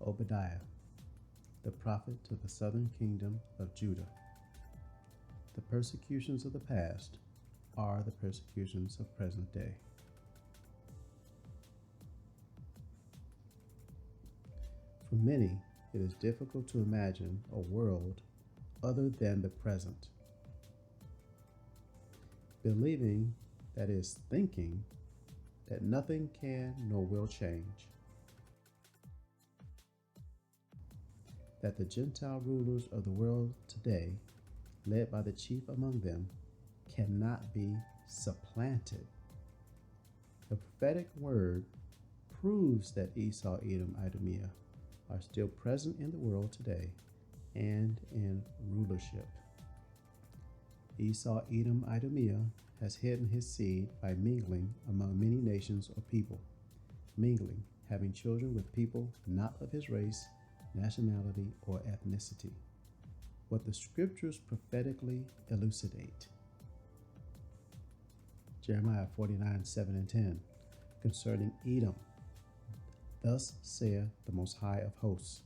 Obadiah, the prophet to the southern kingdom of Judah. The persecutions of the past are the persecutions of present day. For many, it is difficult to imagine a world other than the present. Believing, that is, thinking, that nothing can nor will change. That the Gentile rulers of the world today, led by the chief among them, cannot be supplanted. The prophetic word proves that Esau, Edom, Idumea are still present in the world today and in rulership. Esau, Edom, Idumea has hidden his seed by mingling among many nations or people, mingling, having children with people not of his race, nationality, or ethnicity. What the scriptures prophetically elucidate. Jeremiah 49:7-10, concerning Edom. Thus saith the Most High of Hosts,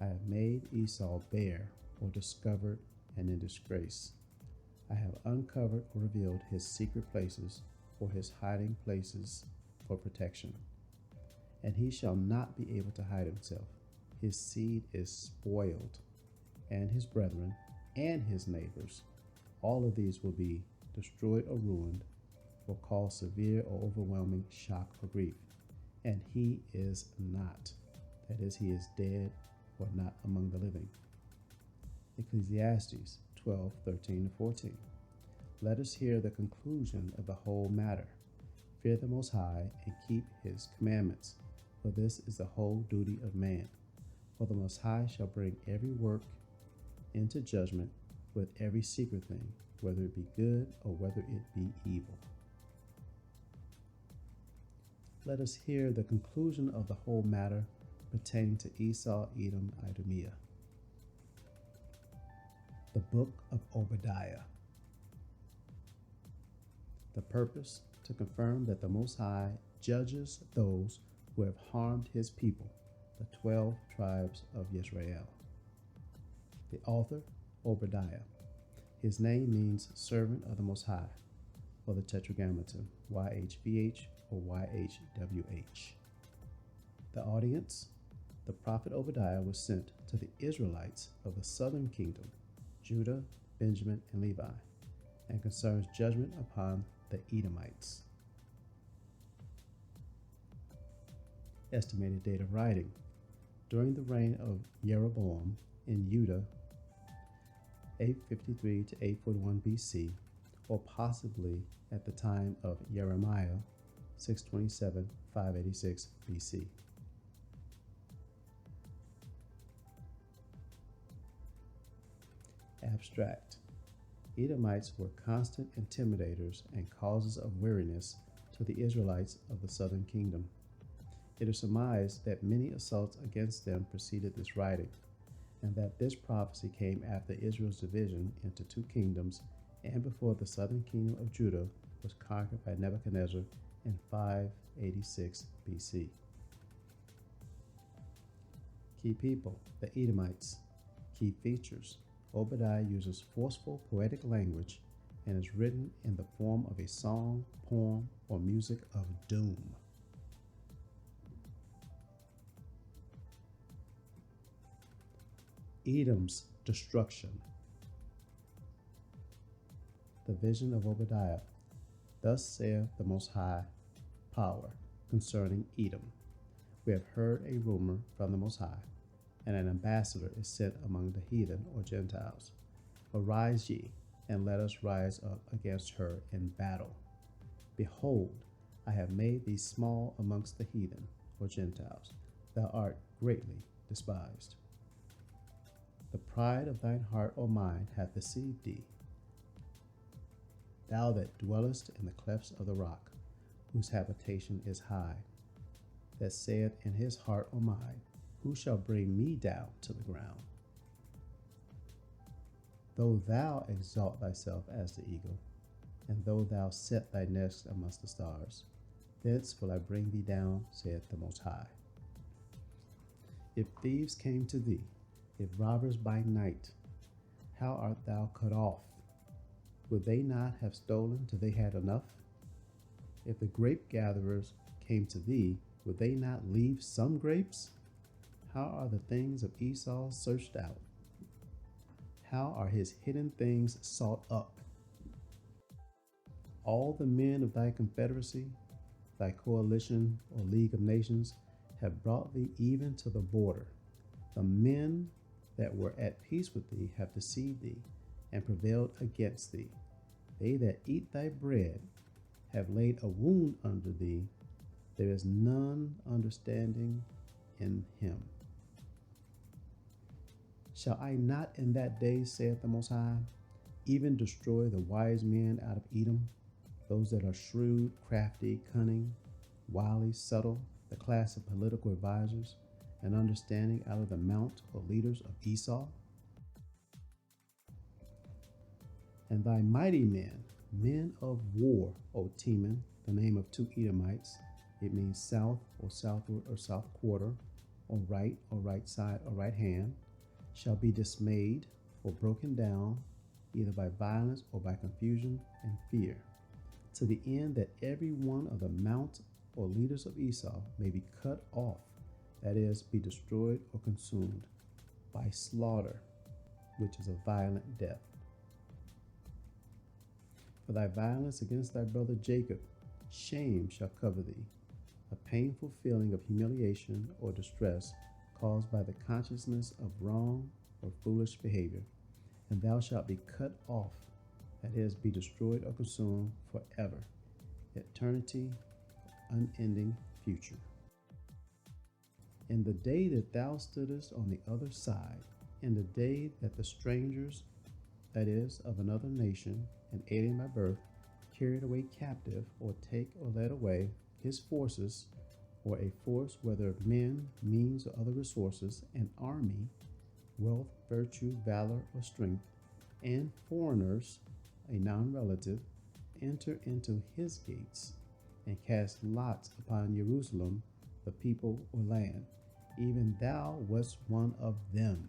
I have made Esau bare or discovered and in disgrace. I have uncovered or revealed his secret places or his hiding places for protection. And he shall not be able to hide himself. His seed is spoiled, and his brethren and his neighbors. All of these will be destroyed or ruined, or cause severe or overwhelming shock or grief. And he is not. That is, he is dead or not among the living. Ecclesiastes 12:13-14. Let us hear the conclusion of the whole matter. Fear the Most High and keep his commandments, for this is the whole duty of man. For the Most High shall bring every work into judgment with every secret thing, whether it be good or whether it be evil. Let us hear the conclusion of the whole matter pertaining to Esau, Edom, Idumea. The Book of Obadiah. The purpose to confirm that the Most High judges those who have harmed his people, the 12 tribes of Yisrael. The author, Obadiah. His name means servant of the Most High, or the Tetragrammaton, YHVH or YHWH. The audience, the prophet Obadiah was sent to the Israelites of the southern kingdom, Judah, Benjamin, and Levi, and concerns judgment upon the Edomites. Estimated date of writing. During the reign of Jeroboam in Judah, 853 to 841 BC, or possibly at the time of Jeremiah, 627, 586 BC. Abstract. Edomites were constant intimidators and causes of weariness to the Israelites of the southern kingdom. It is surmised that many assaults against them preceded this writing, and that this prophecy came after Israel's division into two kingdoms and before the southern kingdom of Judah was conquered by Nebuchadnezzar in 586 BC. Key people, the Edomites. Key features. Obadiah uses forceful poetic language and is written in the form of a song, poem, or music of doom. Edom's destruction. The vision of Obadiah. Thus saith the Most High Power concerning Edom. We have heard a rumor from the Most High, and an ambassador is sent among the heathen or Gentiles. Arise ye, and let us rise up against her in battle. Behold, I have made thee small amongst the heathen or Gentiles. Thou art greatly despised. The pride of thine heart or mind hath deceived thee. Thou that dwellest in the clefts of the rock, whose habitation is high, that saith in his heart or mind, who shall bring me down to the ground? Though thou exalt thyself as the eagle, and though thou set thy nest amongst the stars, thence will I bring thee down, saith the Most High. If thieves came to thee, if robbers by night, how art thou cut off? Would they not have stolen till they had enough? If the grape gatherers came to thee, would they not leave some grapes? How are the things of Esau searched out? How are his hidden things sought up? All the men of thy confederacy, thy coalition or league of nations, have brought thee even to the border. The men that were at peace with thee have deceived thee and prevailed against thee. They that eat thy bread have laid a wound under thee. There is none understanding in him. Shall I not in that day, saith the Most High, even destroy the wise men out of Edom, those that are shrewd, crafty, cunning, wily, subtle, the class of political advisors, and understanding out of the mount or leaders of Esau? And thy mighty men, men of war, O Teman, the name of two Edomites, it means south or southward or south quarter, or right side or right hand, shall be dismayed or broken down, either by violence or by confusion and fear, to the end that every one of the mount or leaders of Esau may be cut off, that is, be destroyed or consumed by slaughter, which is a violent death. For thy violence against thy brother Jacob, shame shall cover thee, a painful feeling of humiliation or distress caused by the consciousness of wrong or foolish behavior, and thou shalt be cut off, that is, be destroyed or consumed forever, eternity, unending future. In the day that thou stoodest on the other side, in the day that the strangers, that is, of another nation, and alien by birth, carried away captive, or take or led away his forces, or a force, whether of men, means, or other resources, an army, wealth, virtue, valor, or strength, and foreigners, a non-relative, enter into his gates, and cast lots upon Jerusalem, the people or land. Even thou wast one of them.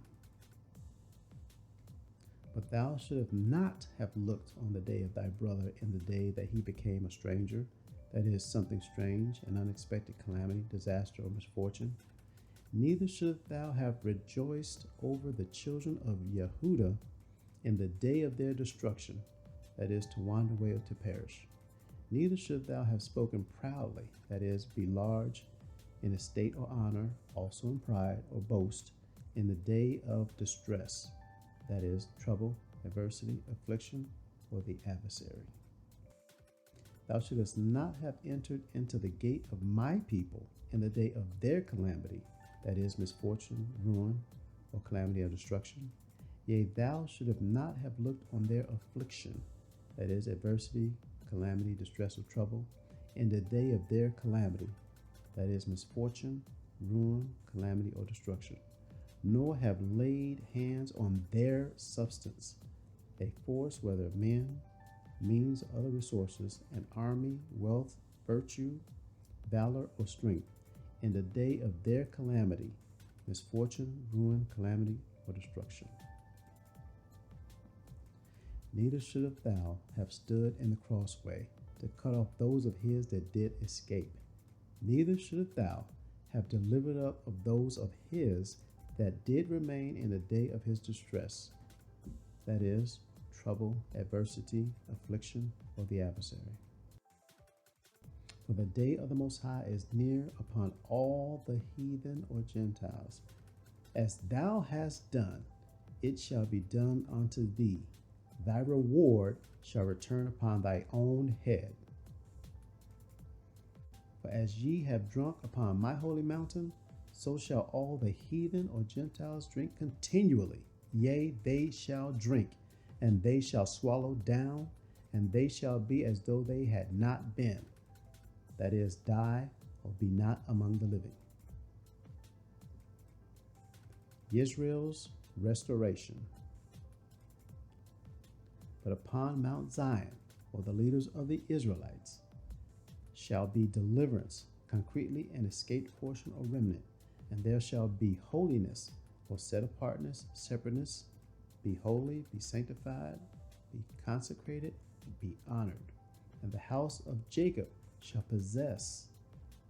But thou shouldst not have looked on the day of thy brother in the day that he became a stranger, that is, something strange, an unexpected calamity, disaster, or misfortune. Neither shouldst thou have rejoiced over the children of Yehudah in the day of their destruction, that is, to wander away or to perish. Neither shouldst thou have spoken proudly, that is, be large in estate or honor, also in pride or boast, in the day of distress, that is, trouble, adversity, affliction, or the adversary. Thou shouldest not have entered into the gate of my people in the day of their calamity, that is, misfortune, ruin, or calamity or destruction. Yea, thou shouldst not have looked on their affliction, that is, adversity, calamity, distress, or trouble, in the day of their calamity, that is, misfortune, ruin, calamity, or destruction, nor have laid hands on their substance, a force, whether men, means, or other resources, an army, wealth, virtue, valor, or strength, in the day of their calamity, misfortune, ruin, calamity, or destruction. Neither shouldst thou have stood in the crossway to cut off those of his that did escape. Neither shouldst thou have delivered up of those of his that did remain in the day of his distress, that is, trouble, adversity, affliction, or the adversary. For the day of the Most High is near upon all the heathen or Gentiles. As thou hast done, it shall be done unto thee. Thy reward shall return upon thy own head. For as ye have drunk upon my holy mountain, so shall all the heathen or Gentiles drink continually. Yea, they shall drink, and they shall swallow down, and they shall be as though they had not been, that is, die or be not among the living. Israel's restoration. But upon Mount Zion, or the leaders of the Israelites, shall be deliverance, concretely an escaped portion or remnant, And there shall be holiness, or set apartness, separateness. Be holy, be sanctified, be consecrated, be honored. And the house of Jacob shall possess,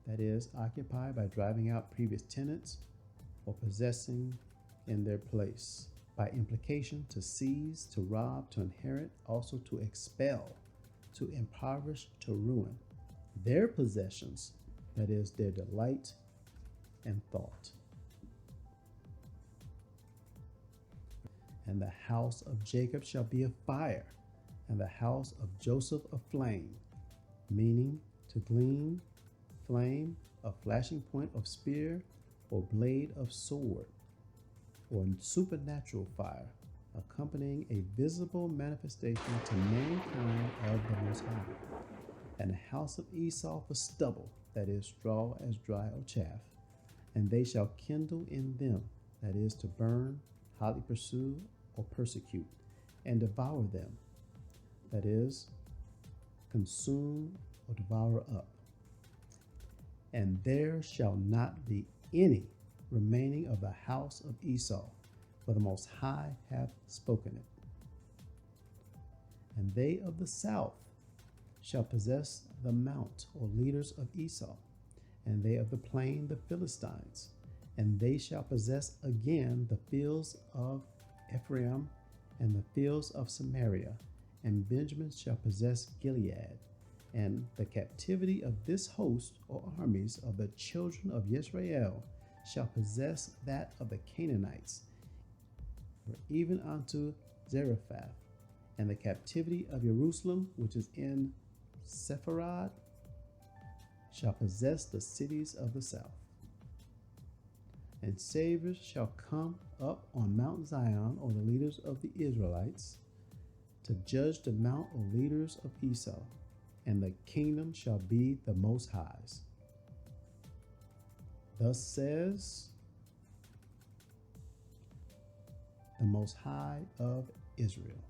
that is, occupy by driving out previous tenants or possessing in their place. By implication, to seize, to rob, to inherit, also to expel, to impoverish, to ruin. Their possessions, that is, their delight and thought. And the house of Jacob shall be a fire, and the house of Joseph a flame, meaning to gleam, flame, a flashing point of spear or blade of sword, or supernatural fire, accompanying a visible manifestation to mankind of the Most High. And the house of Esau for stubble, that is, straw as dry or chaff, and they shall kindle in them, that is, to burn, hotly pursue, or persecute, and devour them, that is, consume or devour up. And there shall not be any remaining of the house of Esau, for the Most High hath spoken it. And they of the south shall possess the mount, or leaders of Esau, and they of the plain the Philistines, and they shall possess again the fields of Ephraim and the fields of Samaria, and Benjamin shall possess Gilead. And the captivity of this host or armies of the children of Yisrael shall possess that of the Canaanites, even unto Zarephath. And the captivity of Jerusalem, which is in Sepharad, shall possess the cities of the south. And saviors shall come up on Mount Zion, or the leaders of the Israelites, to judge the mount of leaders of Esau, and the kingdom shall be the Most High's. Thus says the Most High of Israel.